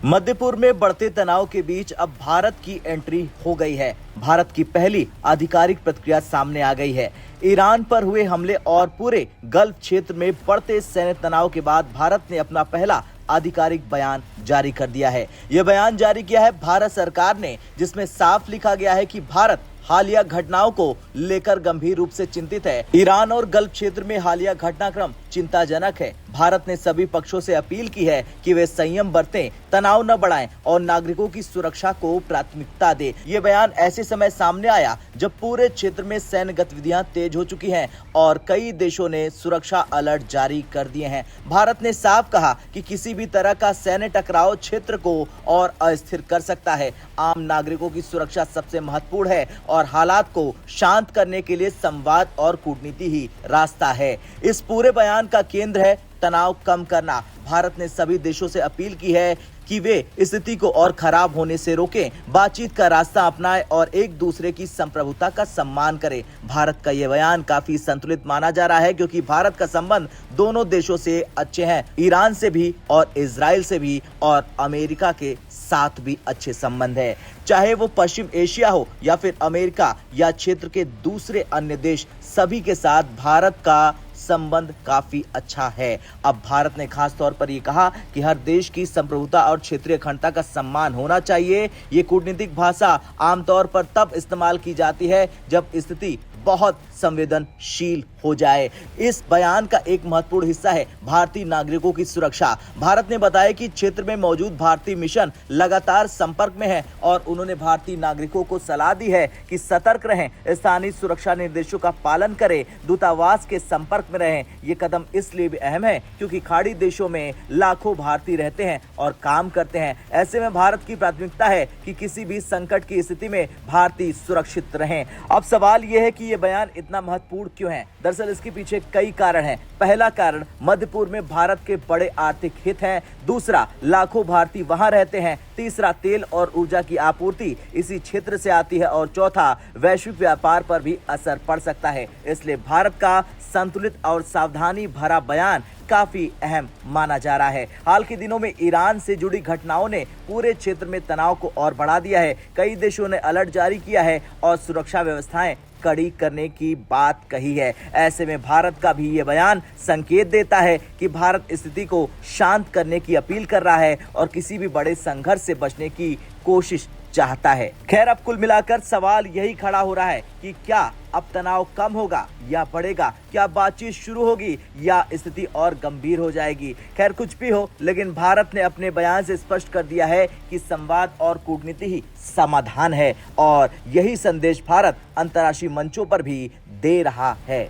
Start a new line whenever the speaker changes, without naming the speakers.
मध्य पूर्व में बढ़ते तनाव के बीच अब भारत की एंट्री हो गई है। भारत की पहली आधिकारिक प्रतिक्रिया सामने आ गई है। ईरान पर हुए हमले और पूरे गल्फ क्षेत्र में बढ़ते सैन्य तनाव के बाद भारत ने अपना पहला आधिकारिक बयान जारी कर दिया है। यह बयान जारी किया है भारत सरकार ने, जिसमें साफ लिखा गया है कि भारत हालिया घटनाओं को लेकर गंभीर रूप से चिंतित है। ईरान और गल्फ क्षेत्र में हालिया घटनाक्रम चिंताजनक है। भारत ने सभी पक्षों से अपील की है कि वे संयम बरतें, तनाव न बढ़ाएं और नागरिकों की सुरक्षा को प्राथमिकता दें। ये बयान ऐसे समय सामने आया जब पूरे क्षेत्र में सैन्य गतिविधियां तेज हो चुकी हैं और कई देशों ने सुरक्षा अलर्ट जारी कर दिए हैं। भारत ने साफ कहा कि किसी भी तरह का सैन्य टकराव क्षेत्र को और अस्थिर कर सकता है। आम नागरिकों की सुरक्षा सबसे महत्वपूर्ण है और हालात को शांत करने के लिए संवाद और कूटनीति ही रास्ता है। इस पूरे बयान का केंद्र है तनाव कम करना। भारत ने सभी देशों से अपील की है कि वे स्थिति को और खराब होने से रोकें, बातचीत का रास्ता अपनाएं और एक दूसरे की संप्रभुता का सम्मान करें। भारत का यह बयान काफी संतुलित माना जा रहा है क्योंकि भारत का संबंध दोनों देशों से अच्छे हैं, ईरान से भी और इजराइल से भी और अमेरिका के साथ भी अच्छे संबंध है। चाहे वो पश्चिम एशिया हो या फिर अमेरिका या क्षेत्र के दूसरे अन्य देश, सभी के साथ भारत का संबंध काफी अच्छा है। अब भारत ने खास तौर पर ये कहा कि हर देश की संप्रभुता और क्षेत्रीय अखंडता का सम्मान होना चाहिए। ये कूटनीतिक भाषा आमतौर पर तब इस्तेमाल की जाती है जब स्थिति बहुत संवेदनशील हो जाए। इस बयान का एक महत्वपूर्ण हिस्सा है भारतीय नागरिकों की सुरक्षा। भारत ने बताया कि क्षेत्र में मौजूद भारतीय मिशन लगातार संपर्क में है और उन्होंने भारतीय नागरिकों को सलाह दी है कि सतर्क रहें, स्थानीय सुरक्षा निर्देशों का पालन करें, दूतावास के संपर्क में रहें। ये कदम इसलिए भी अहम है क्योंकि खाड़ी देशों में लाखों भारतीय रहते हैं और काम करते हैं। ऐसे में भारत की प्राथमिकता है कि किसी भी संकट की स्थिति में भारतीय सुरक्षित रहें। अब सवाल यह है कि ये बयान इतना महत्वपूर्ण क्यों है? दरअसल इसके पीछे कई कारण हैं। पहला कारण, मध्य पूर्व में भारत के बड़े आर्थिक हित हैं। दूसरा, लाखों भारतीय वहां रहते हैं। तीसरा, तेल और ऊर्जा की आपूर्ति इसी क्षेत्र से आती है और चौथा, वैश्विक व्यापार पर भी असर पड़ सकता है। इसलिए भारत का संतुलित और सावधानी भरा बयान काफी अहम माना जा रहा है। हाल के दिनों में ईरान से जुड़ी घटनाओं ने पूरे क्षेत्र में तनाव को और बढ़ा दिया है। कई देशों ने अलर्ट जारी किया है और सुरक्षा व्यवस्थाएं कड़ी करने की बात कही है। ऐसे में भारत का भी ये बयान संकेत देता है कि भारत स्थिति को शांत करने की अपील कर रहा है और किसी भी बड़े संघर्ष से बचने की कोशिश चाहता है। खैर, अब कुल मिलाकर सवाल यही खड़ा हो रहा है कि क्या अब तनाव कम होगा या बढ़ेगा? क्या बातचीत शुरू होगी या स्थिति और गंभीर हो जाएगी? खैर, कुछ भी हो, लेकिन भारत ने अपने बयान से स्पष्ट कर दिया है कि संवाद और कूटनीति ही समाधान है और यही संदेश भारत अंतर्राष्ट्रीय मंचों पर भी दे रहा है।